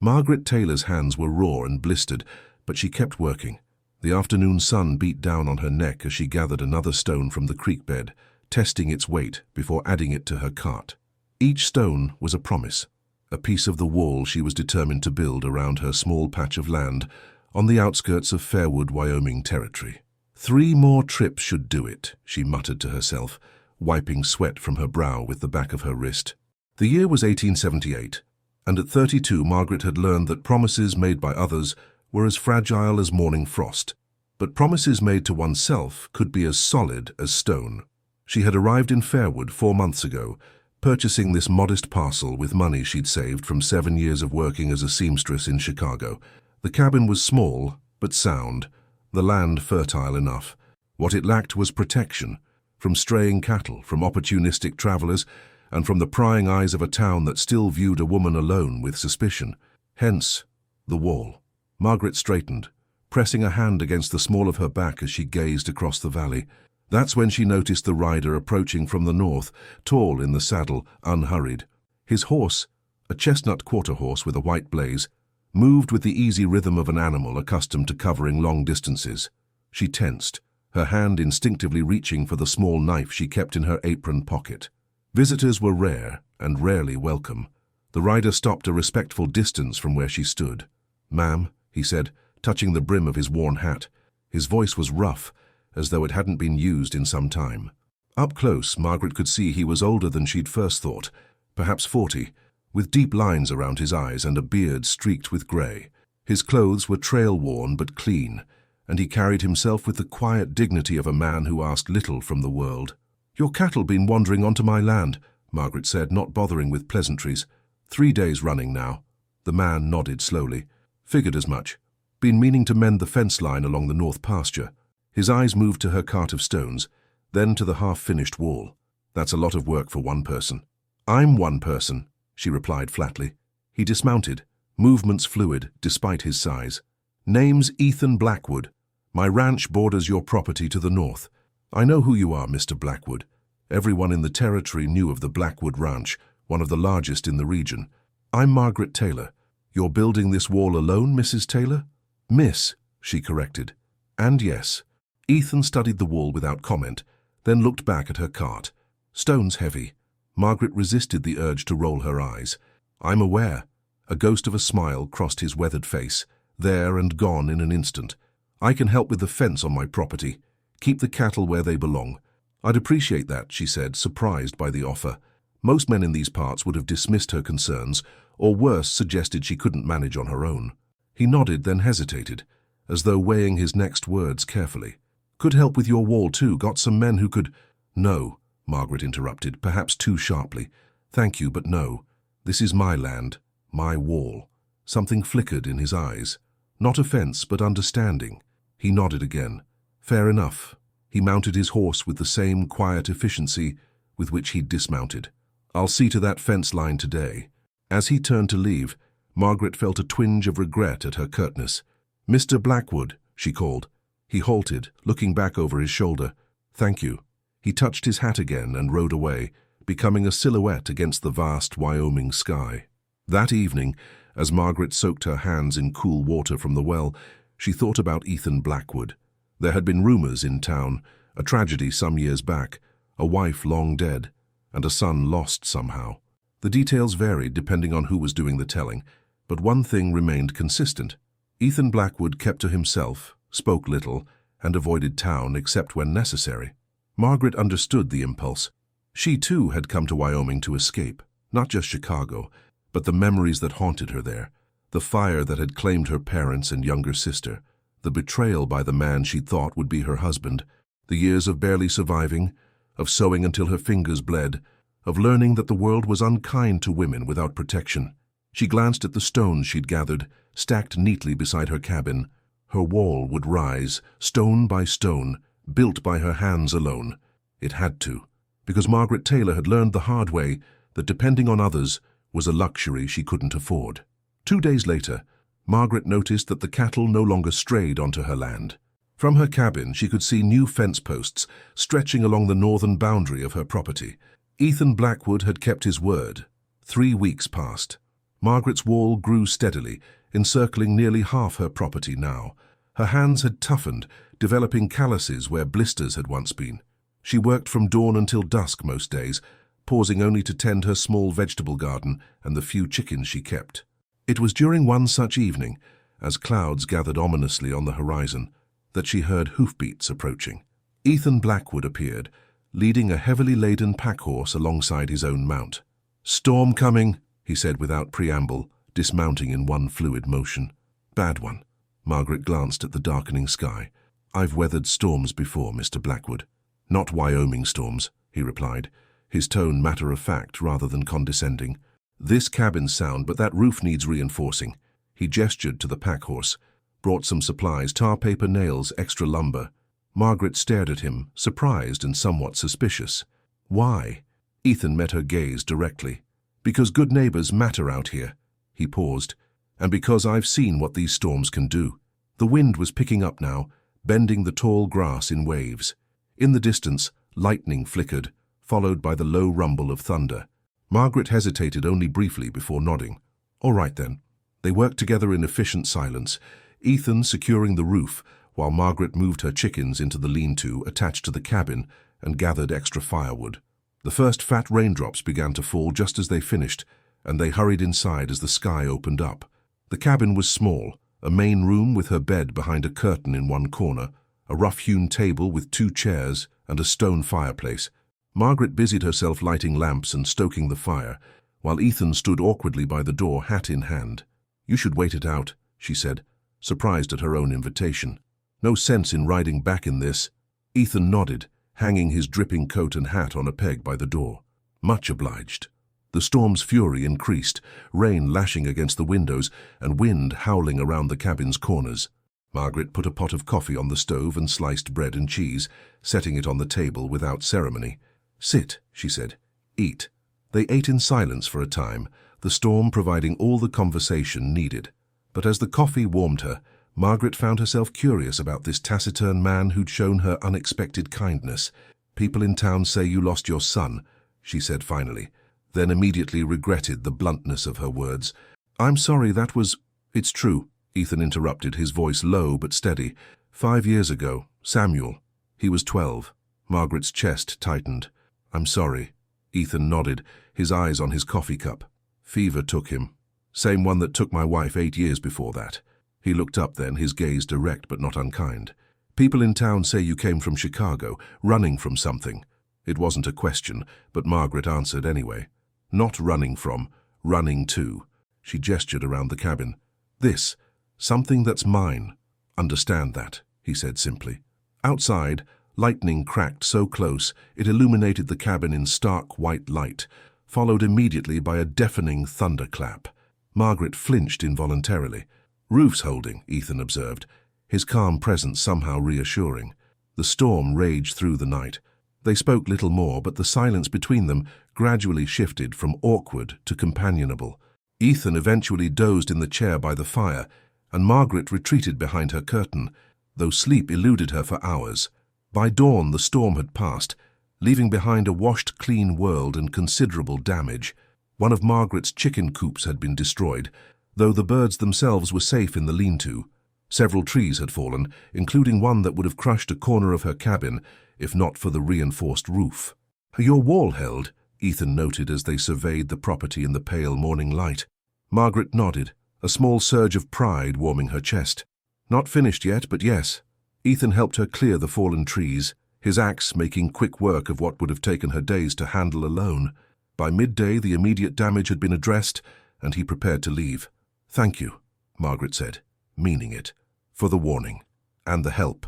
Margaret Taylor's hands were raw and blistered, but she kept working. The afternoon sun beat down on her neck as she gathered another stone from the creek bed, testing its weight before adding it to her cart. Each stone was a promise, a piece of the wall she was determined to build around her small patch of land on the outskirts of Fairwood, Wyoming territory. 3 more trips should do it, she muttered to herself, wiping sweat from her brow with the back of her wrist. The year was 1878, and at 32 Margaret had learned that promises made by others were as fragile as morning frost, but promises made to oneself could be as solid as stone. She had arrived in Fairwood 4 months ago, purchasing this modest parcel with money she'd saved from 7 years of working as a seamstress in Chicago. The cabin was small, but sound, the land fertile enough. What it lacked was protection, from straying cattle, from opportunistic travelers, and from the prying eyes of a town that still viewed a woman alone with suspicion. Hence, the wall. Margaret straightened, pressing a hand against the small of her back as she gazed across the valley. That's when she noticed the rider approaching from the north, tall in the saddle, unhurried. His horse, a chestnut quarter horse with a white blaze, moved with the easy rhythm of an animal accustomed to covering long distances. She tensed, her hand instinctively reaching for the small knife she kept in her apron pocket. Visitors were rare and rarely welcome. The rider stopped a respectful distance from where she stood. "Ma'am," he said, touching the brim of his worn hat. His voice was rough, as though it hadn't been used in some time. Up close, Margaret could see he was older than she'd first thought, perhaps 40, with deep lines around his eyes and a beard streaked with grey. His clothes were trail-worn but clean, and he carried himself with the quiet dignity of a man who asked little from the world. "Your cattle been wandering onto my land," Margaret said, not bothering with pleasantries. 3 days running now." The man nodded slowly. "Figured as much. Been meaning to mend the fence line along the north pasture." His eyes moved to her cart of stones, then to the half-finished wall. "That's a lot of work for one person." "I'm one person," she replied flatly. He dismounted, movements fluid despite his size. "Name's Ethan Blackwood. My ranch borders your property to the north. I know who you are, Mr. Blackwood." Everyone in the territory knew of the Blackwood Ranch, one of the largest in the region. "I'm Margaret Taylor. You're building this wall alone, Mrs. Taylor?" "Miss," she corrected. "And yes." Ethan studied the wall without comment, then looked back at her cart. Stones heavy. Margaret resisted the urge to roll her eyes. "I'm aware." A ghost of a smile crossed his weathered face, there and gone in an instant. "I can help with the fence on my property. Keep the cattle where they belong." "I'd appreciate that," she said, surprised by the offer. Most men in these parts would have dismissed her concerns, or worse, suggested she couldn't manage on her own. He nodded, then hesitated, as though weighing his next words carefully. "Could help with your wall too. Got some men who could—" "No," Margaret interrupted, perhaps too sharply. "Thank you, but no. This is my land, my wall." Something flickered in his eyes. Not offense, but understanding. He nodded again. "Fair enough." He mounted his horse with the same quiet efficiency with which he'd dismounted. "I'll see to that fence line today." As he turned to leave, Margaret felt a twinge of regret at her curtness. "Mr. Blackwood," she called. He halted, looking back over his shoulder. "Thank you." He touched his hat again and rode away, becoming a silhouette against the vast Wyoming sky. That evening, as Margaret soaked her hands in cool water from the well, she thought about Ethan Blackwood. There had been rumors in town, a tragedy some years back, a wife long dead, and a son lost somehow. The details varied depending on who was doing the telling, but one thing remained consistent. Ethan Blackwood kept to himself, spoke little, and avoided town except when necessary. Margaret understood the impulse. She too had come to Wyoming to escape, not just Chicago, but the memories that haunted her there, the fire that had claimed her parents and younger sister, the betrayal by the man she thought would be her husband, the years of barely surviving, of sewing until her fingers bled, of learning that the world was unkind to women without protection. She glanced at the stones she'd gathered, stacked neatly beside her cabin. Her wall would rise, stone by stone, built by her hands alone. It had to, because Margaret Taylor had learned the hard way that depending on others was a luxury she couldn't afford. 2 days later, Margaret noticed that the cattle no longer strayed onto her land. From her cabin, she could see new fence posts stretching along the northern boundary of her property. Ethan Blackwood had kept his word. 3 weeks passed. Margaret's wall grew steadily, encircling nearly half her property now. Her hands had toughened, developing calluses where blisters had once been. She worked from dawn until dusk most days, pausing only to tend her small vegetable garden and the few chickens she kept. It was during one such evening, as clouds gathered ominously on the horizon, that she heard hoofbeats approaching. Ethan Blackwood appeared, leading a heavily laden pack-horse alongside his own mount. "Storm coming," he said without preamble, dismounting in one fluid motion. "Bad one." Margaret glanced at the darkening sky. "I've weathered storms before, Mr. Blackwood." "Not Wyoming storms," he replied, his tone matter-of-fact rather than condescending. "This cabin's sound, but that roof needs reinforcing." He gestured to the pack-horse. "Brought some supplies, tar paper, nails, extra lumber." Margaret stared at him, surprised and somewhat suspicious. "Why?" Ethan met her gaze directly. "Because good neighbors matter out here." He paused. "And because I've seen what these storms can do." The wind was picking up now, bending the tall grass in waves. In the distance, lightning flickered, followed by the low rumble of thunder. Margaret hesitated only briefly before nodding. "All right then." They worked together in efficient silence, Ethan securing the roof, while Margaret moved her chickens into the lean-to attached to the cabin and gathered extra firewood. The first fat raindrops began to fall just as they finished, and they hurried inside as the sky opened up. The cabin was small, a main room with her bed behind a curtain in one corner, a rough-hewn table with 2 chairs, and a stone fireplace. Margaret busied herself lighting lamps and stoking the fire, while Ethan stood awkwardly by the door, hat in hand. "You should wait it out," she said, surprised at her own invitation. "No sense in riding back in this." Ethan nodded, hanging his dripping coat and hat on a peg by the door. "Much obliged." The storm's fury increased, rain lashing against the windows and wind howling around the cabin's corners. Margaret put a pot of coffee on the stove and sliced bread and cheese, setting it on the table without ceremony. "Sit," she said. "Eat." They ate in silence for a time, the storm providing all the conversation needed. But as the coffee warmed her, Margaret found herself curious about this taciturn man who'd shown her unexpected kindness. "People in town say you lost your son," she said finally, then immediately regretted the bluntness of her words. "I'm sorry, that was—" "It's true," Ethan interrupted, his voice low but steady. 5 years ago, Samuel. He was 12. Margaret's chest tightened. "I'm sorry." Ethan nodded, his eyes on his coffee cup. "Fever took him. Same one that took my wife 8 years before that." He looked up then, his gaze direct but not unkind. "People in town say you came from Chicago, running from something." It wasn't a question, but Margaret answered anyway. "Not running from, running to." She gestured around the cabin. "This, something that's mine. Understand that," he said simply. Outside, lightning cracked so close it illuminated the cabin in stark white light, followed immediately by a deafening thunderclap. Margaret flinched involuntarily. "Roof's holding," Ethan observed, his calm presence somehow reassuring. The storm raged through the night. They spoke little more, but the silence between them gradually shifted from awkward to companionable. Ethan eventually dozed in the chair by the fire, and Margaret retreated behind her curtain, though sleep eluded her for hours. By dawn the storm had passed, leaving behind a washed-clean world and considerable damage. One of Margaret's chicken coops had been destroyed, though the birds themselves were safe in the lean-to. Several trees had fallen, including one that would have crushed a corner of her cabin, if not for the reinforced roof. "Your wall held," Ethan noted as they surveyed the property in the pale morning light. Margaret nodded, a small surge of pride warming her chest. "Not finished yet, but yes." Ethan helped her clear the fallen trees, his axe making quick work of what would have taken her days to handle alone. By midday the immediate damage had been addressed, and he prepared to leave. "Thank you," Margaret said, meaning it, "for the warning and the help."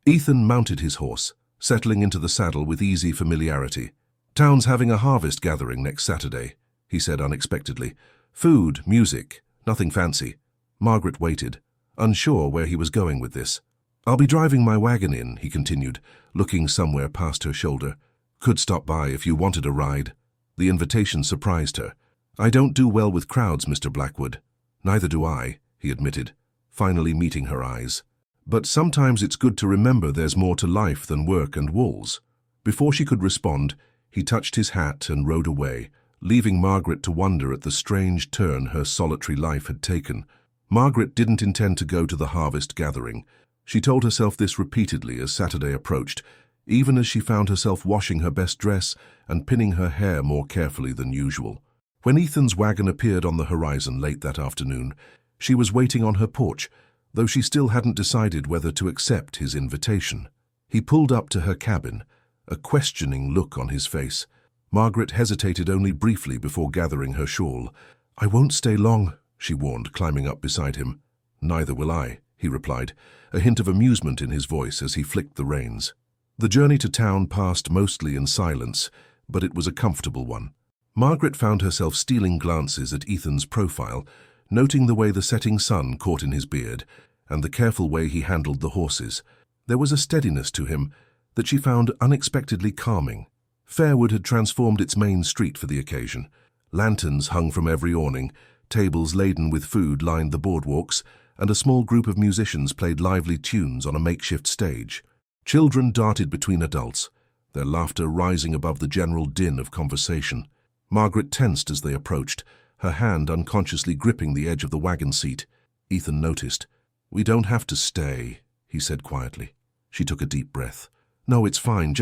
Ethan mounted his horse, settling into the saddle with easy familiarity. "Town's having a harvest gathering next Saturday," he said unexpectedly. "Food, music, nothing fancy." Margaret waited, unsure where he was going with this. "I'll be driving my wagon in," he continued, looking somewhere past her shoulder. "Could stop by if you wanted a ride." The invitation surprised her. "I don't do well with crowds, Mr. Blackwood." "Neither do I," he admitted, finally meeting her eyes. "But sometimes it's good to remember there's more to life than work and walls." Before she could respond, he touched his hat and rode away, leaving Margaret to wonder at the strange turn her solitary life had taken. Margaret didn't intend to go to the harvest gathering. She told herself this repeatedly as Saturday approached, even as she found herself washing her best dress and pinning her hair more carefully than usual. When Ethan's wagon appeared on the horizon late that afternoon, she was waiting on her porch, though she still hadn't decided whether to accept his invitation. He pulled up to her cabin, a questioning look on his face. Margaret hesitated only briefly before gathering her shawl. "I won't stay long," she warned, climbing up beside him. "Neither will I," he replied, a hint of amusement in his voice as he flicked the reins. The journey to town passed mostly in silence, but it was a comfortable one. Margaret found herself stealing glances at Ethan's profile, noting the way the setting sun caught in his beard and the careful way he handled the horses. There was a steadiness to him that she found unexpectedly calming. Fairwood had transformed its main street for the occasion. Lanterns hung from every awning, tables laden with food lined the boardwalks, and a small group of musicians played lively tunes on a makeshift stage. Children darted between adults, their laughter rising above the general din of conversation. Margaret tensed as they approached, her hand unconsciously gripping the edge of the wagon seat. Ethan noticed. "We don't have to stay," he said quietly. She took a deep breath. "No, it's fine,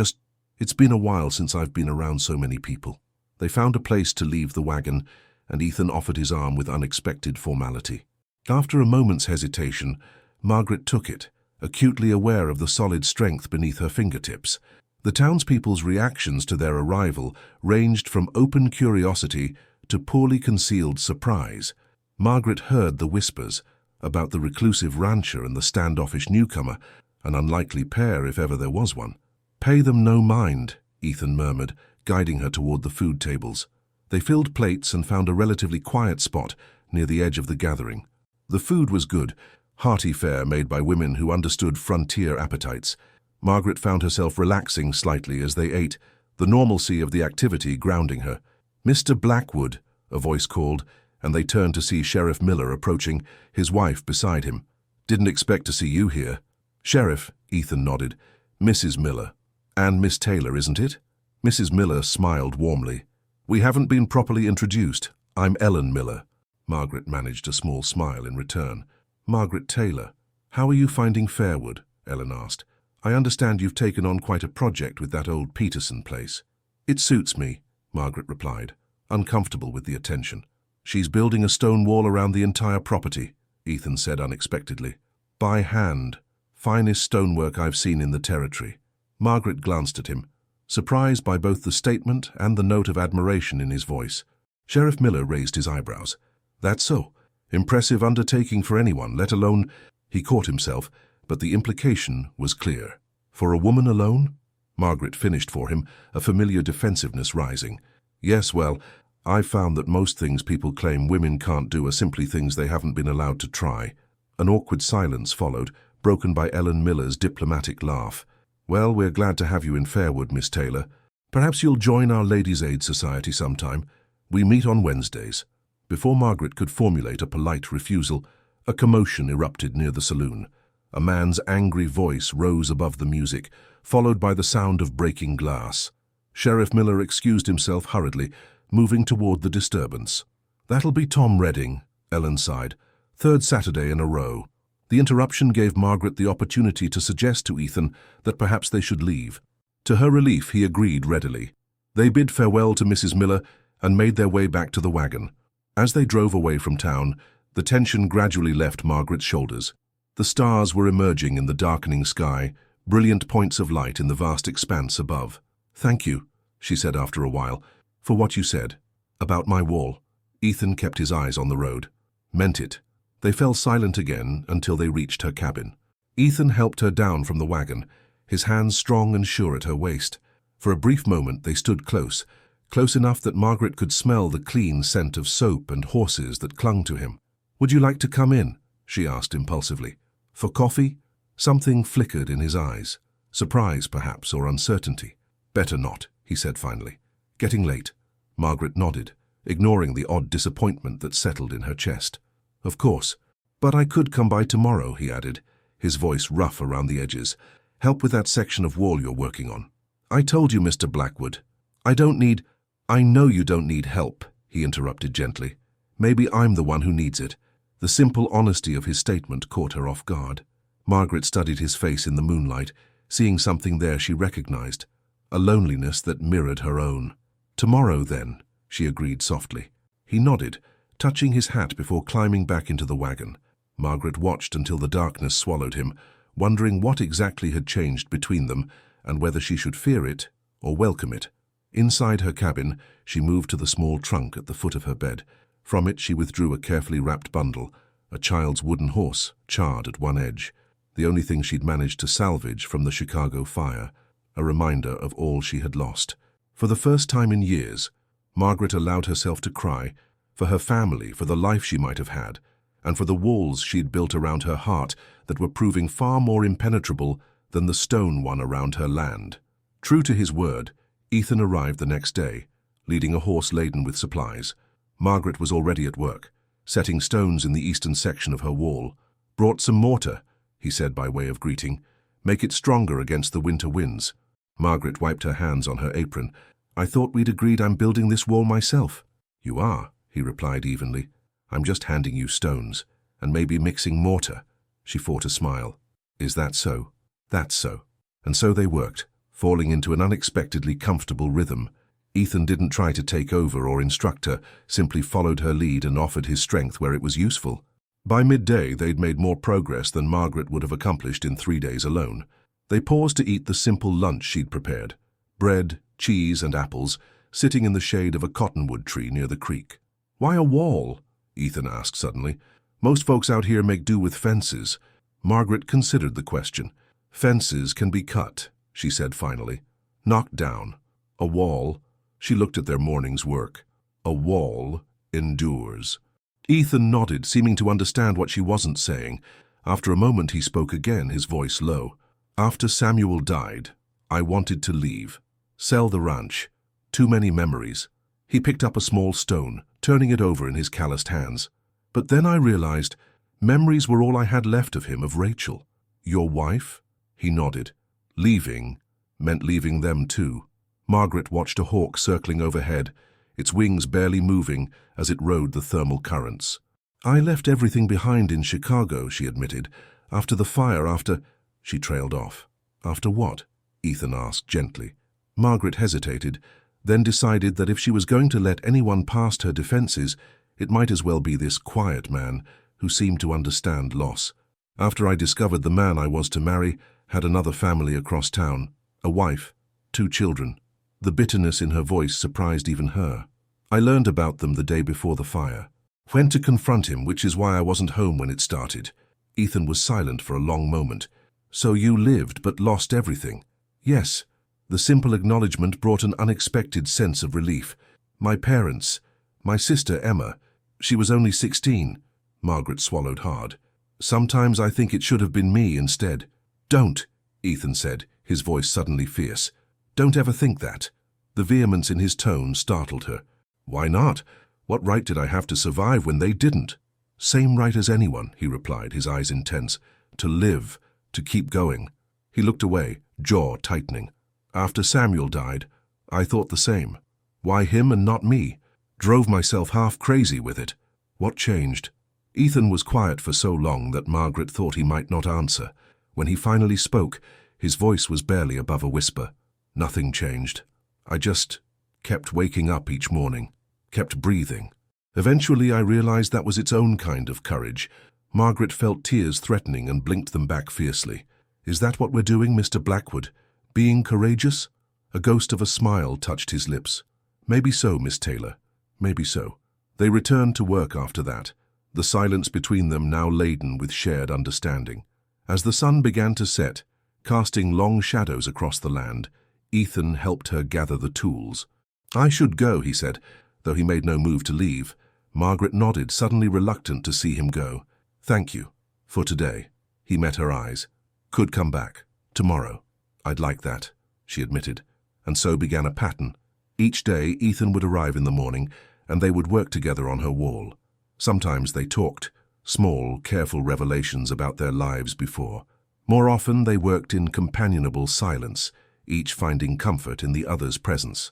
it's been a while since I've been around so many people." They found a place to leave the wagon, and Ethan offered his arm with unexpected formality. After a moment's hesitation, Margaret took it, acutely aware of the solid strength beneath her fingertips. The townspeople's reactions to their arrival ranged from open curiosity to poorly concealed surprise. Margaret heard the whispers about the reclusive rancher and the standoffish newcomer, an unlikely pair if ever there was one. "Pay them no mind," Ethan murmured, guiding her toward the food tables. They filled plates and found a relatively quiet spot near the edge of the gathering. The food was good, hearty fare made by women who understood frontier appetites. Margaret found herself relaxing slightly as they ate, the normalcy of the activity grounding her. "Mr. Blackwood," a voice called, and they turned to see Sheriff Miller approaching, his wife beside him. "Didn't expect to see you here." "Sheriff," Ethan nodded. "Mrs. Miller. And Miss Taylor, isn't it?" Mrs. Miller smiled warmly. "We haven't been properly introduced. I'm Ellen Miller." Margaret managed a small smile in return. "Margaret Taylor. How are you finding Fairwood?" Ellen asked. "I understand you've taken on quite a project with that old Peterson place." "It suits me," Margaret replied, uncomfortable with the attention. "She's building a stone wall around the entire property," Ethan said unexpectedly. "By hand. Finest stonework I've seen in the territory." Margaret glanced at him, surprised by both the statement and the note of admiration in his voice. Sheriff Miller raised his eyebrows. "That's so. Impressive undertaking for anyone, let alone—" He caught himself, but the implication was clear. "For a woman alone?" Margaret finished for him, a familiar defensiveness rising. "Yes, well, I've found that most things people claim women can't do are simply things they haven't been allowed to try." An awkward silence followed, broken by Ellen Miller's diplomatic laugh. "Well, we're glad to have you in Fairwood, Miss Taylor. Perhaps you'll join our Ladies' Aid Society sometime. We meet on Wednesdays." Before Margaret could formulate a polite refusal, a commotion erupted near the saloon. A man's angry voice rose above the music, followed by the sound of breaking glass. Sheriff Miller excused himself hurriedly, moving toward the disturbance. "That'll be Tom Redding," Ellen sighed. "Third Saturday in a row." The interruption gave Margaret the opportunity to suggest to Ethan that perhaps they should leave. To her relief, he agreed readily. They bid farewell to Mrs. Miller and made their way back to the wagon. As they drove away from town, the tension gradually left Margaret's shoulders. The stars were emerging in the darkening sky, brilliant points of light in the vast expanse above. "Thank you," she said after a while, "for what you said. About my wall." Ethan kept his eyes on the road. "Meant it." They fell silent again until they reached her cabin. Ethan helped her down from the wagon, his hands strong and sure at her waist. For a brief moment they stood close enough that Margaret could smell the clean scent of soap and horses that clung to him. "Would you like to come in?" she asked impulsively. "For coffee?" Something flickered in his eyes. Surprise, perhaps, or uncertainty. "Better not," he said finally. "Getting late." Margaret nodded, ignoring the odd disappointment that settled in her chest. "Of course. But I could come by tomorrow," he added, his voice rough around the edges. "Help with that section of wall you're working on." "I told you, Mr. Blackwood. I don't need—" I know you don't need help, he interrupted gently. Maybe I'm the one who needs it. The simple honesty of his statement caught her off guard. Margaret studied his face in the moonlight, seeing something there she recognized, a loneliness that mirrored her own. Tomorrow, then, she agreed softly. He nodded, touching his hat before climbing back into the wagon. Margaret watched until the darkness swallowed him, wondering what exactly had changed between them and whether she should fear it or welcome it. Inside her cabin, she moved to the small trunk at the foot of her bed. From it she withdrew a carefully wrapped bundle, a child's wooden horse, charred at one edge, the only thing she'd managed to salvage from the Chicago fire, a reminder of all she had lost. For the first time in years, Margaret allowed herself to cry, for her family, for the life she might have had, and for the walls she'd built around her heart that were proving far more impenetrable than the stone one around her land. True to his word, Ethan arrived the next day, leading a horse laden with supplies. Margaret was already at work, setting stones in the eastern section of her wall. "Brought some mortar," he said by way of greeting. "Make it stronger against the winter winds." Margaret wiped her hands on her apron. "I thought we'd agreed I'm building this wall myself." "You are," he replied evenly. "I'm just handing you stones, and maybe mixing mortar." She fought a smile. "Is that so?" "That's so." And so they worked, falling into an unexpectedly comfortable rhythm. Ethan didn't try to take over or instruct her, simply followed her lead and offered his strength where it was useful. By midday, they'd made more progress than Margaret would have accomplished in 3 days alone. They paused to eat the simple lunch she'd prepared, bread, cheese, and apples, sitting in the shade of a cottonwood tree near the creek. "Why a wall?" Ethan asked suddenly. "Most folks out here make do with fences." Margaret considered the question. "Fences can be cut," she said finally. "Knocked down. A wall," she looked at their morning's work, "a wall endures." Ethan nodded, seeming to understand what she wasn't saying. After a moment he spoke again, his voice low. "After Samuel died, I wanted to leave. Sell the ranch. Too many memories." He picked up a small stone, turning it over in his calloused hands. "But then I realized memories were all I had left of him, of Rachel." "Your wife?" He nodded. Leaving meant leaving them too. Margaret watched a hawk circling overhead, its wings barely moving as it rode the thermal currents. "I left everything behind in Chicago," she admitted. "After the fire, after—" She trailed off. "After what?" Ethan asked gently. Margaret hesitated, then decided that if she was going to let anyone past her defenses, it might as well be this quiet man who seemed to understand loss. "After I discovered the man I was to marry had another family across town, a wife, 2 children. The bitterness in her voice surprised even her. "I learned about them the day before the fire. Went to confront him, which is why I wasn't home when it started." Ethan was silent for a long moment. "So you lived but lost everything?" "Yes." The simple acknowledgement brought an unexpected sense of relief. "My parents, my sister Emma, she was only 16. Margaret swallowed hard. "Sometimes I think it should have been me instead." "Don't," Ethan said, his voice suddenly fierce. "Don't ever think that." The vehemence in his tone startled her. "Why not? What right did I have to survive when they didn't?" "Same right as anyone," he replied, his eyes intense. "To live, to keep going." He looked away, jaw tightening. "After Samuel died, I thought the same. Why him and not me? Drove myself half crazy with it." "What changed?" Ethan was quiet for so long that Margaret thought he might not answer. When he finally spoke, his voice was barely above a whisper. "Nothing changed. I just kept waking up each morning, kept breathing. Eventually I realized that was its own kind of courage." Margaret felt tears threatening and blinked them back fiercely. "Is that what we're doing, Mr. Blackwood? Being courageous?" A ghost of a smile touched his lips. "Maybe so, Miss Taylor. Maybe so." They returned to work after that, the silence between them now laden with shared understanding. As the sun began to set, casting long shadows across the land, Ethan helped her gather the tools. "I should go," he said, though he made no move to leave. Margaret nodded, suddenly reluctant to see him go. "Thank you. For today." He met her eyes. "Could come back. Tomorrow." "I'd like that," she admitted. And so began a pattern. Each day, Ethan would arrive in the morning, and they would work together on her wall. Sometimes they talked, small, careful revelations about their lives before. More often, they worked in companionable silence, each finding comfort in the other's presence.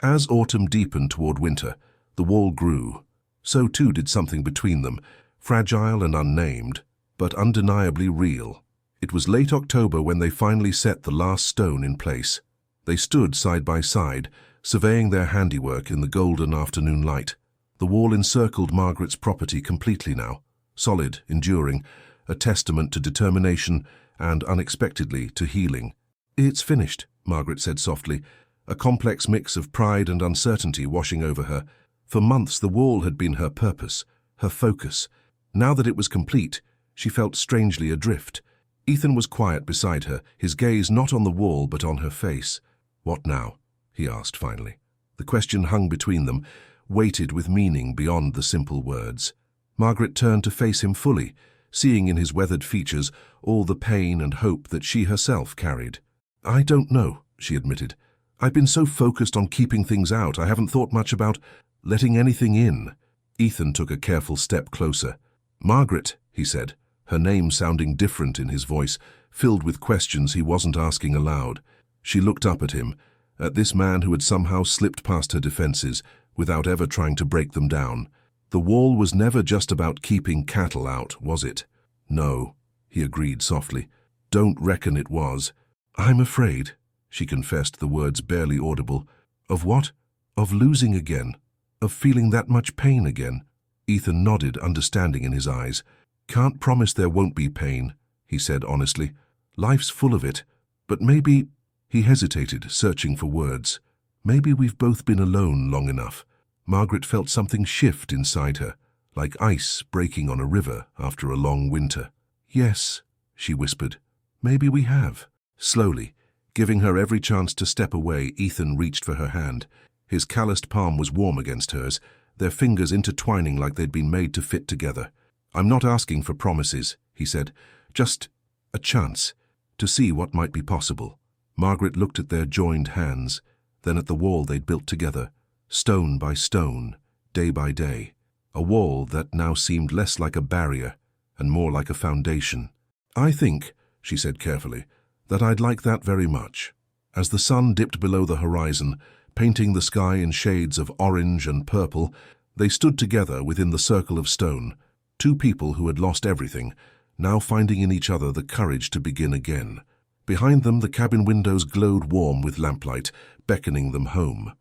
As autumn deepened toward winter, the wall grew. So too did something between them, fragile and unnamed, but undeniably real. It was late October when they finally set the last stone in place. They stood side by side, surveying their handiwork in the golden afternoon light. The wall encircled Margaret's property completely now, solid, enduring, a testament to determination and, unexpectedly, to healing. "It's finished," Margaret said softly, a complex mix of pride and uncertainty washing over her. For months the wall had been her purpose, her focus. Now that it was complete, she felt strangely adrift. Ethan was quiet beside her, his gaze not on the wall but on her face. "What now?" he asked finally. The question hung between them, weighted with meaning beyond the simple words. Margaret turned to face him fully, seeing in his weathered features all the pain and hope that she herself carried. "I don't know," she admitted. "I've been so focused on keeping things out, I haven't thought much about letting anything in." Ethan took a careful step closer. "Margaret," he said, her name sounding different in his voice, filled with questions he wasn't asking aloud. She looked up at him, at this man who had somehow slipped past her defenses without ever trying to break them down. The wall was never just about keeping cattle out, was it? "No," he agreed softly. "Don't reckon it was." "I'm afraid," she confessed, the words barely audible. "Of what?" "Of losing again. Of feeling that much pain again." Ethan nodded, understanding in his eyes. "Can't promise there won't be pain," he said honestly. "Life's full of it. But maybe—" He hesitated, searching for words. "Maybe we've both been alone long enough." Margaret felt something shift inside her, like ice breaking on a river after a long winter. "Yes," she whispered. "Maybe we have." Slowly, giving her every chance to step away, Ethan reached for her hand. His calloused palm was warm against hers, their fingers intertwining like they'd been made to fit together. "I'm not asking for promises," he said. "Just a chance to see what might be possible." Margaret looked at their joined hands, then at the wall they'd built together, stone by stone, day by day. A wall that now seemed less like a barrier and more like a foundation. "I think," she said carefully, "that I'd like that very much." As the sun dipped below the horizon, painting the sky in shades of orange and purple, they stood together within the circle of stone, two people who had lost everything, now finding in each other the courage to begin again. Behind them, the cabin windows glowed warm with lamplight, beckoning them home.